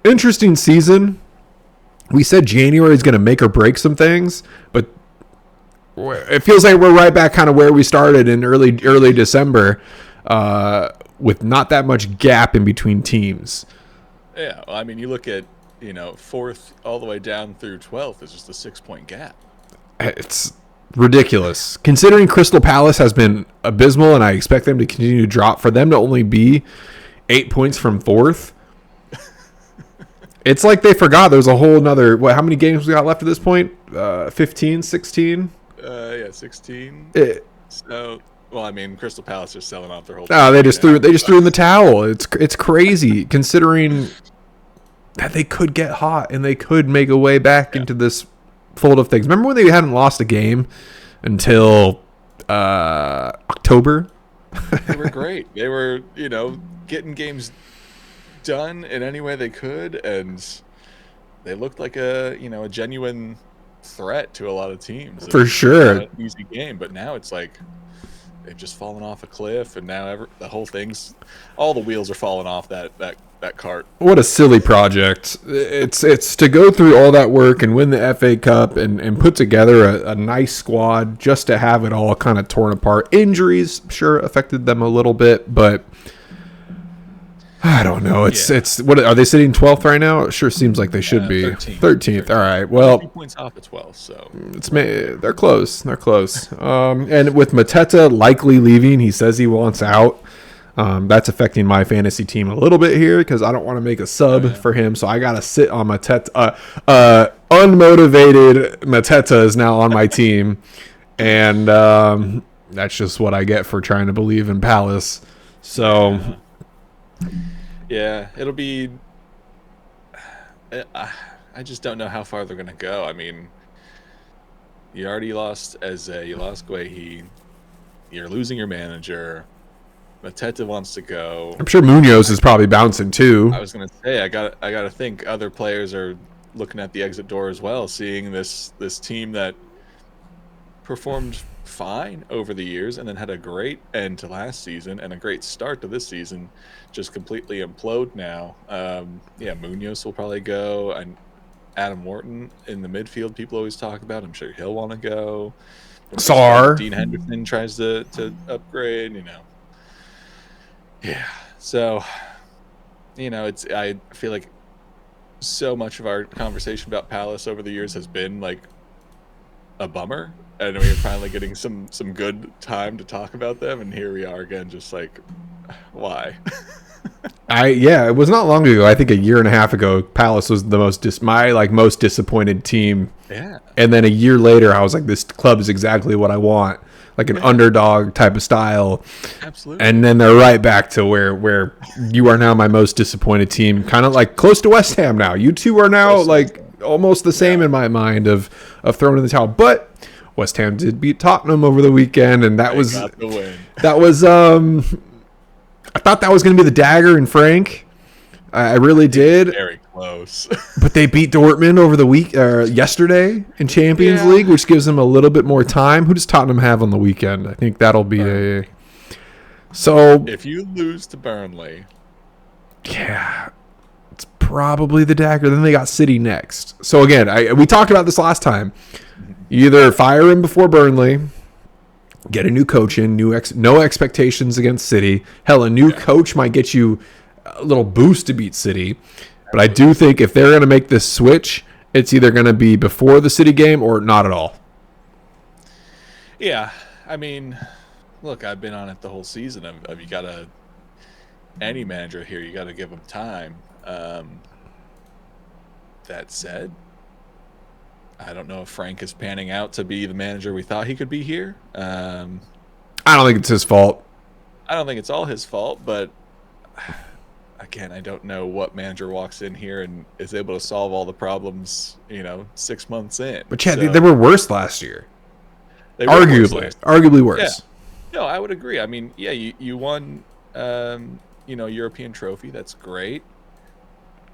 [SPEAKER 2] Interesting season. We said January is going to make or break some things, but it feels like we're right back kind of where we started in early December, with not that much gap in between teams.
[SPEAKER 1] Yeah, well, I mean, you look at fourth all the way down through 12th is just a 6-point gap.
[SPEAKER 2] It's ridiculous considering Crystal Palace has been abysmal, and I expect them to continue to drop. For them to only be 8 points from fourth, it's like they forgot there's a whole nother, how many games we got left at this point? 15, 16?
[SPEAKER 1] 16. So, well, I mean, Crystal Palace are selling off their whole
[SPEAKER 2] they just threw in the towel. It's crazy considering that they could get hot and they could make a way back into this fold of things. Remember when they hadn't lost a game until October?
[SPEAKER 1] They were great. They were, getting games done in any way they could, and they looked like a genuine threat to a lot of teams.
[SPEAKER 2] For sure.
[SPEAKER 1] Not an easy game, but now it's like they've just fallen off a cliff, and now the whole thing's, all the wheels are falling off that cart.
[SPEAKER 2] What a silly project. It's to go through all that work and win the FA Cup and put together a nice squad just to have it all kind of torn apart. Injuries, sure, affected them a little bit, but I don't know. It's what are they sitting 12th right now? It sure seems like they should be 13th. All right. Well,
[SPEAKER 1] 2 points off of 12th, so
[SPEAKER 2] they're close. They're close. And with Mateta likely leaving, he says he wants out. That's affecting my fantasy team a little bit here because I don't want to make a sub for him, so I gotta sit on Mateta. Unmotivated Mateta is now on my team, and that's just what I get for trying to believe in Palace. So,
[SPEAKER 1] yeah, it'll be. I just don't know how far they're gonna go. I mean, you already lost you lost Guehi. You're losing your manager. Mateta wants to go.
[SPEAKER 2] I'm sure Munoz is probably bouncing too.
[SPEAKER 1] I was gonna say I gotta think other players are looking at the exit door as well, seeing this team that performed fine over the years and then had a great end to last season and a great start to this season just completely implode now. Munoz will probably go, and Adam Wharton in the midfield people always talk about. I'm sure he'll want to go.
[SPEAKER 2] Sarr.
[SPEAKER 1] Dean Henderson tries to upgrade, Yeah. So, I feel like so much of our conversation about Palace over the years has been like a bummer, and we're finally getting some good time to talk about them, and here we are again, just like, why?
[SPEAKER 2] It was not long ago. I think a year and a half ago, Palace was the most disappointed team.
[SPEAKER 1] Yeah.
[SPEAKER 2] And then a year later, I was like, this club is exactly what I want, like an underdog type of style.
[SPEAKER 1] Absolutely.
[SPEAKER 2] And then they're right back to where you are now my most disappointed team, kind of like close to West Ham now. You two are now like almost the same in my mind of throwing in the towel. But West Ham did beat Tottenham over the weekend, and that was
[SPEAKER 1] got the win.
[SPEAKER 2] That was I thought that was going to be the dagger in Frank. I really did.
[SPEAKER 1] Very close.
[SPEAKER 2] But they beat Dortmund over the yesterday in Champions League, which gives them a little bit more time. Who does Tottenham have on the weekend? I think that'll be So
[SPEAKER 1] if you lose to Burnley,
[SPEAKER 2] yeah, it's probably the dagger. Then they got City next. So again, we talked about this last time. You either fire him before Burnley, get a new coach in, no expectations against City. Hell, a new coach might get you a little boost to beat City. But I do think if they're going to make this switch, it's either going to be before the City game or not at all.
[SPEAKER 1] Yeah, I mean, look, I've been on it the whole season. Of you got to any manager here, you got to give them time. That said, I don't know if Frank is panning out to be the manager we thought he could be here.
[SPEAKER 2] I don't think it's his fault.
[SPEAKER 1] I don't think it's all his fault, but again, I don't know what manager walks in here and is able to solve all the problems, 6 months in.
[SPEAKER 2] But Chad, they were worse last year. Arguably worse.
[SPEAKER 1] Yeah. No, I would agree. I mean, yeah, you won, European trophy. That's great.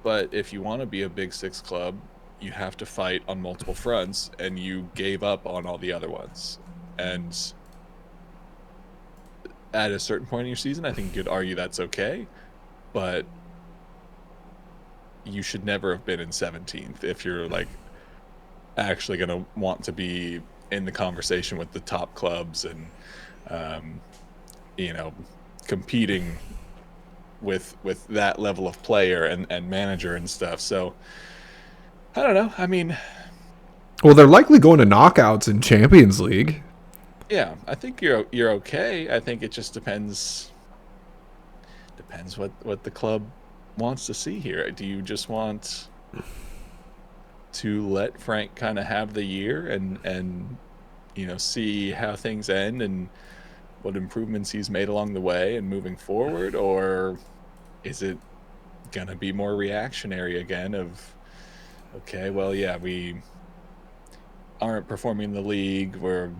[SPEAKER 1] But if you want to be a Big Six club, you have to fight on multiple fronts, and you gave up on all the other ones. And at a certain point in your season, I think you could argue that's okay. But you should never have been in 17th if you're like actually going to want to be in the conversation with the top clubs and competing with that level of player and manager and stuff. So I don't know. I mean,
[SPEAKER 2] well, they're likely going to knockouts in Champions League.
[SPEAKER 1] Yeah, I think you're okay. I think it just depends what the club wants to see here. Do you just want to let Frank kind of have the year and see how things end and what improvements he's made along the way and moving forward, or is it gonna be more reactionary again of, okay, well, yeah, we aren't performing in the league, we're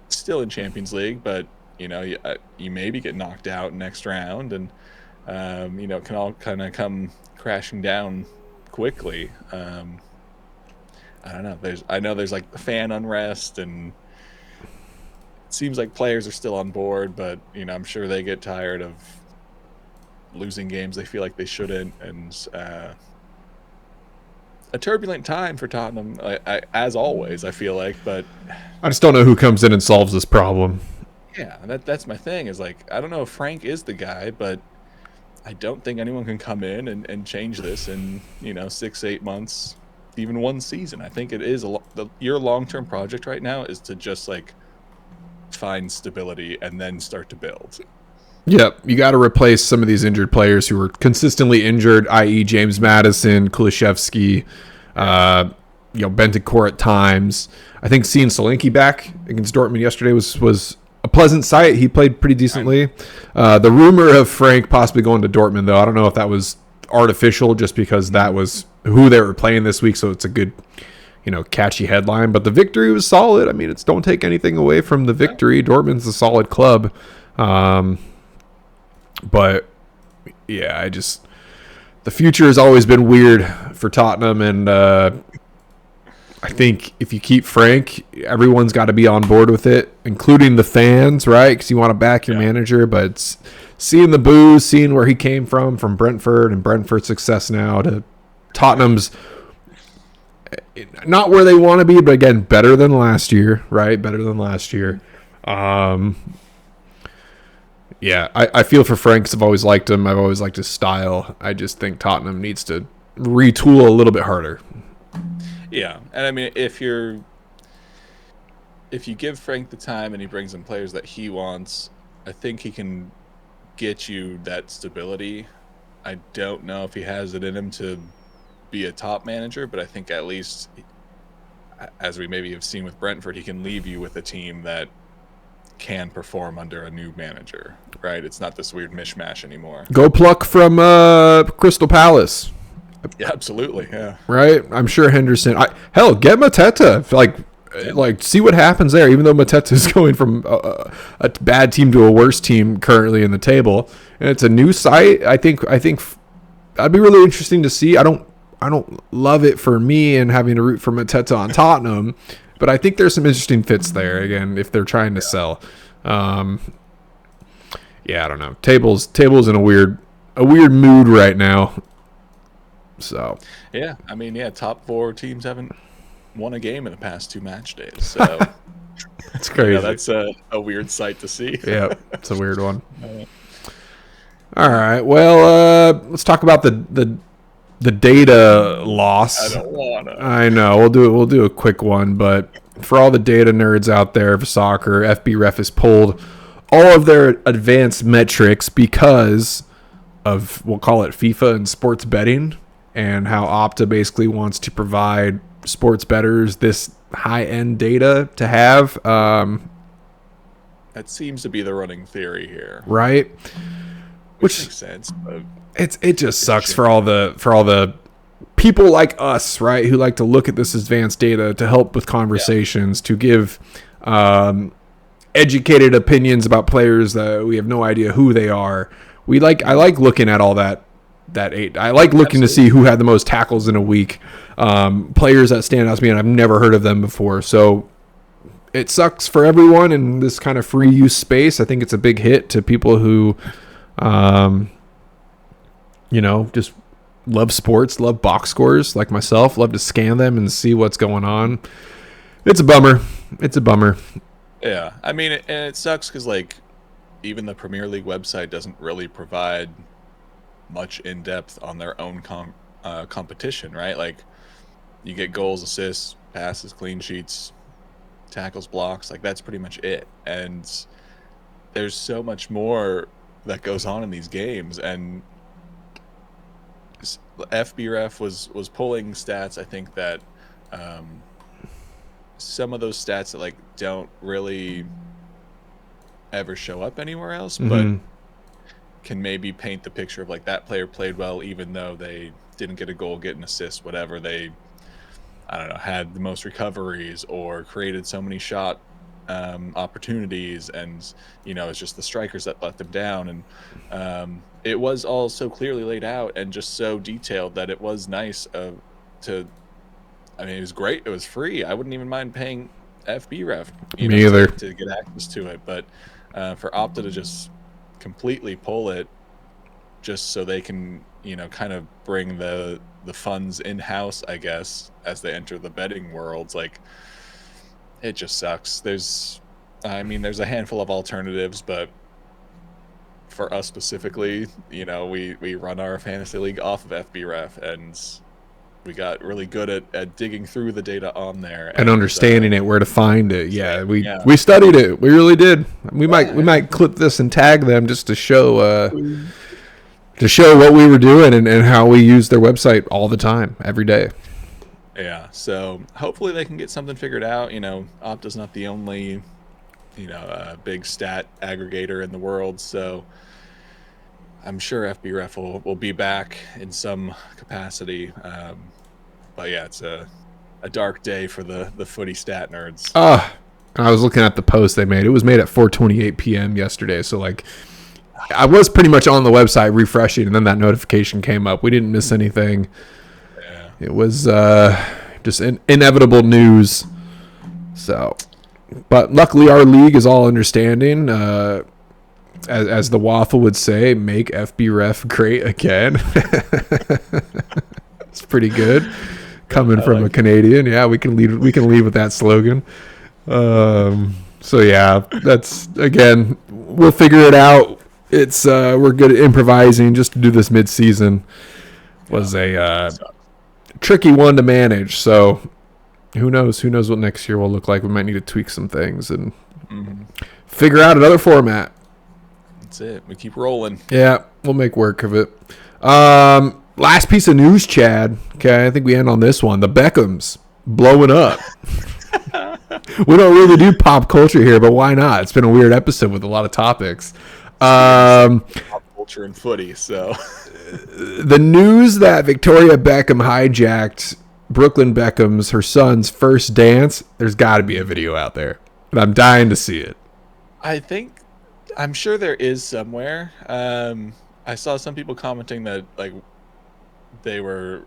[SPEAKER 1] still in Champions League, but you maybe get knocked out next round, and can all kind of come crashing down quickly. I don't know. I know there's like fan unrest, and it seems like players are still on board, but I'm sure they get tired of losing games they feel like they shouldn't, and a turbulent time for Tottenham, as always, I feel like. But
[SPEAKER 2] I just don't know who comes in and solves this problem.
[SPEAKER 1] Yeah, that's my thing, is like, I don't know if Frank is the guy, but I don't think anyone can come in and change this in 6-8 months, even one season. I think it is your long-term project right now is to just like find stability and then start to build.
[SPEAKER 2] Yep, you got to replace some of these injured players who are consistently injured, i.e. James Maddison, Kulusevski, Bentancur at times. I think seeing Solanke back against Dortmund yesterday was a pleasant sight. He played pretty decently. The rumor of Frank possibly going to Dortmund, though, I don't know if that was artificial just because that was who they were playing this week, so it's a good, catchy headline. But the victory was solid. I mean, don't take anything away from the victory. Dortmund's a solid club. But yeah, the future has always been weird for Tottenham, and I think if you keep Frank, everyone's got to be on board with it, including the fans, right? Because you want to back your manager, but seeing the boos, seeing where he came from Brentford, and Brentford's success now to Tottenham's not where they want to be, but again, better than last year, right? Better than last year. Yeah, I feel for Frank because I've always liked him. I've always liked his style. I just think Tottenham needs to retool a little bit harder.
[SPEAKER 1] Yeah, and I mean, if you give Frank the time and he brings in players that he wants, I think he can get you that stability. I don't know if he has it in him to be a top manager, but I think at least, as we maybe have seen with Brentford, he can leave you with a team that can perform under a new manager, right? It's not this weird mishmash anymore.
[SPEAKER 2] Go pluck from Crystal Palace.
[SPEAKER 1] Yeah, absolutely. Yeah.
[SPEAKER 2] Right? I'm sure Henderson. Hell, get Mateta. Like see what happens there. Even though Mateta is going from a bad team to a worse team currently in the table, and it's a new site. I think that'd be really interesting to see. I don't love it for me and having to root for Mateta on Tottenham, but I think there's some interesting fits there. Again, if they're trying to sell, I don't know. Table's in a weird mood right now. So
[SPEAKER 1] yeah, I mean, top 4 teams haven't won a game in the past 2 match days, so
[SPEAKER 2] that's crazy.
[SPEAKER 1] That's a weird sight to see.
[SPEAKER 2] Yeah, it's a weird one. All right, well, let's talk about the data loss.
[SPEAKER 1] I don't wanna.
[SPEAKER 2] I know we'll do a quick one, but for all the data nerds out there for soccer, FBref has pulled all of their advanced metrics because of, we'll call it FIFA and sports betting, and how Opta basically wants to provide sports bettors this high-end data to have.
[SPEAKER 1] That seems to be the running theory here,
[SPEAKER 2] right?
[SPEAKER 1] Which makes sense, but
[SPEAKER 2] it just sucks for all the people like us, right, who like to look at this advanced data to help with conversations, to give educated opinions about players that we have no idea who they are. I like looking at all that I like looking to see who had the most tackles in a week, players that stand out to me and I've never heard of them before. So it sucks for everyone in this kind of free use space. I think it's a big hit to people who just love sports, love box scores like myself, love to scan them and see what's going on. It's a bummer.
[SPEAKER 1] Yeah, I mean, and it sucks because even the Premier League website doesn't really provide much in depth on their own competition, right? Like, you get goals, assists, passes, clean sheets, tackles, blocks. That's pretty much it. And there's so much more that goes on in these games, and FBref was pulling stats. I think that some of those stats that don't really ever show up anywhere else, but can maybe paint the picture of that player played well even though they didn't get a goal, get an assist, whatever. They, I don't know, had the most recoveries or created so many shot opportunities, and it's just the strikers that let them down. And it was all so clearly laid out and just so detailed that it was nice it was great. It was free. I wouldn't even mind paying FBref
[SPEAKER 2] Me either.
[SPEAKER 1] to get access to it, but for Opta to just completely pull it just so they can kind of bring the funds in-house, I guess, as they enter the betting worlds, it just sucks. There's a handful of alternatives, but for us specifically, we run our fantasy league off of FBref, and we got really good at digging through the data on there
[SPEAKER 2] and understanding it, where to find it. Yeah, we studied it. We really did. We might clip this and tag them just to show what we were doing and how we use their website all the time, every day.
[SPEAKER 1] Yeah, so hopefully they can get something figured out. Opta's not the only big stat aggregator in the world, so I'm sure FBref will be back in some capacity. But yeah, it's a dark day for the footy stat nerds.
[SPEAKER 2] I was looking at the post they made. It was made at 4:28 p.m. yesterday, so I was pretty much on the website refreshing, and then that notification came up. We didn't miss anything. Yeah. It was just inevitable news. So, but luckily our league is all understanding. As the Waffle would say, make FBref great again. It's pretty good coming from a Canadian. Yeah, we can lead with that slogan. So yeah, that's, again, we'll figure it out It's we're good at improvising. Just to do this mid-season was a tricky one to manage. So who knows? Who knows what next year will look like? We might need to tweak some things and figure out another format.
[SPEAKER 1] That's it. We keep rolling.
[SPEAKER 2] Yeah, we'll make work of it. Last piece of news, Chad. Okay, I think we end on this one. The Beckhams blowing up. We don't really do pop culture here, but why not? It's been a weird episode with a lot of topics.
[SPEAKER 1] Pop culture and footy. So
[SPEAKER 2] the news that Victoria Beckham hijacked Brooklyn Beckham's, her son's first dance. There's got to be a video out there, and I'm dying to see it.
[SPEAKER 1] I'm sure there is somewhere. I saw some people commenting that like they were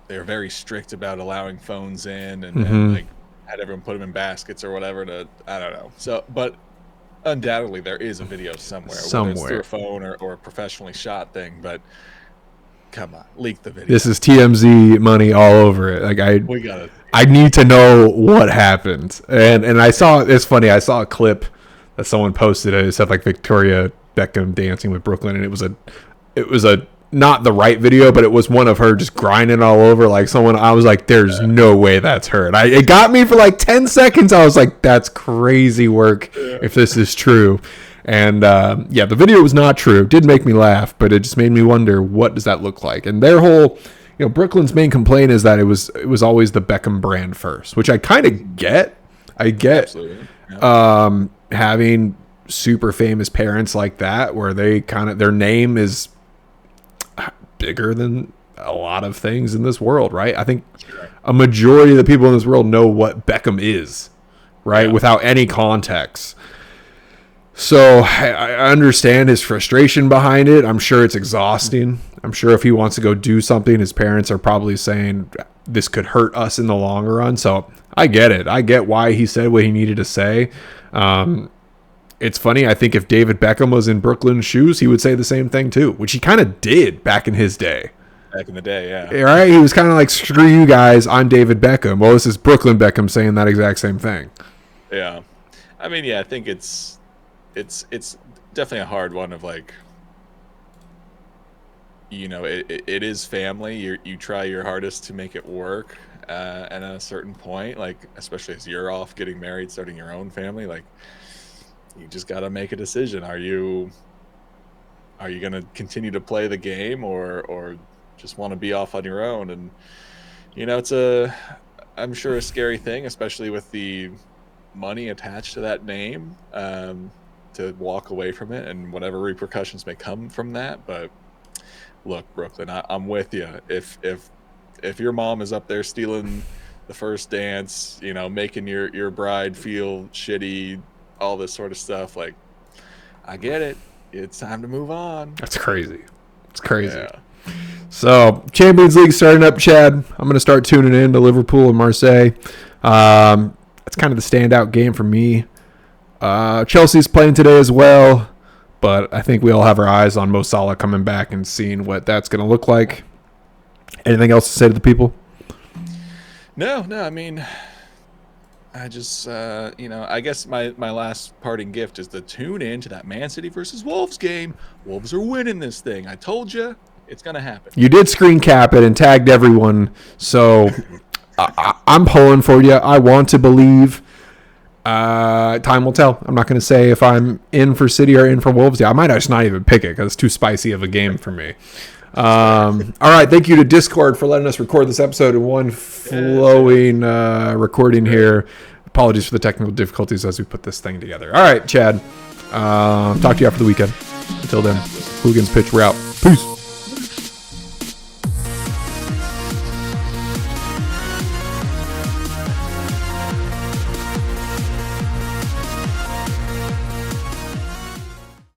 [SPEAKER 1] very strict about allowing phones in and like had everyone put them in baskets or whatever. I don't know. So, but undoubtedly there is a video somewhere. Whether it's through a phone or a professionally shot thing. But come on, leak the video.
[SPEAKER 2] This is TMZ money all over it. Like I need to know what happened. And I saw, it's funny. I saw a clip that someone posted. It said like Victoria Beckham dancing with Brooklyn, and it was a not the right video, but it was one of her just grinding all over like someone. I was like, there's no way that's her. And it got me for like 10 seconds. I was like, that's crazy work if this is true. And the video was not true. It did make me laugh, but it just made me wonder, what does that look like? And their whole, Brooklyn's main complaint is that it was always the Beckham brand first, which I kind of get. I get having super famous parents like that, where they their name is bigger than a lot of things in this world, right? I think a majority of the people in this world know what Beckham is, right? Without any context. So I understand his frustration behind it. I'm sure it's exhausting. I'm sure if he wants to go do something, his parents are probably saying this could hurt us in the long run. So I get it. I get why he said what he needed to say. It's funny. I think if David Beckham was in Brooklyn's shoes, he would say the same thing too, which he kind of did back in his day.
[SPEAKER 1] Back in the day, yeah.
[SPEAKER 2] Right? He was kind of like, screw you guys, I'm David Beckham. Well, this is Brooklyn Beckham saying that exact same thing.
[SPEAKER 1] Yeah. I mean, I think it's definitely a hard one of like, it is family. You try your hardest to make it work. And at a certain point, like, especially as you're off getting married, starting your own family, like, you just got to make a decision. Are you going to continue to play the game or just want to be off on your own? And, it's I'm sure a scary thing, especially with the money attached to that name, to walk away from it and whatever repercussions may come from that. But look, Brooklyn, I'm with you. If your mom is up there stealing the first dance, making your bride feel shitty, all this sort of stuff, like, I get it. It's time to move on.
[SPEAKER 2] That's crazy. It's crazy. Yeah. So, Champions League starting up, Chad. I'm going to start tuning in to Liverpool and Marseille. That's kind of the standout game for me. Chelsea's playing today as well, but I think we all have our eyes on Mo Salah coming back and seeing what that's going to look like. Anything else to say to the people?
[SPEAKER 1] No, I mean, I just, I guess my last parting gift is to tune in to that Man City versus Wolves game. Wolves are winning this thing. I told you, it's going to happen. You
[SPEAKER 2] did screen cap it and tagged everyone, so I'm pulling for you. I want to believe. Time will tell. I'm not going to say if I'm in for City or in for Wolves. Yeah, I might just not even pick it because it's too spicy of a game for me. All right, thank you to Discord for letting us record this episode in one flowing recording here. Apologies for the technical difficulties as we put this thing together. All right, Chad. Talk to you after the weekend. Until then, Hooligans Pitch, we're out. Peace.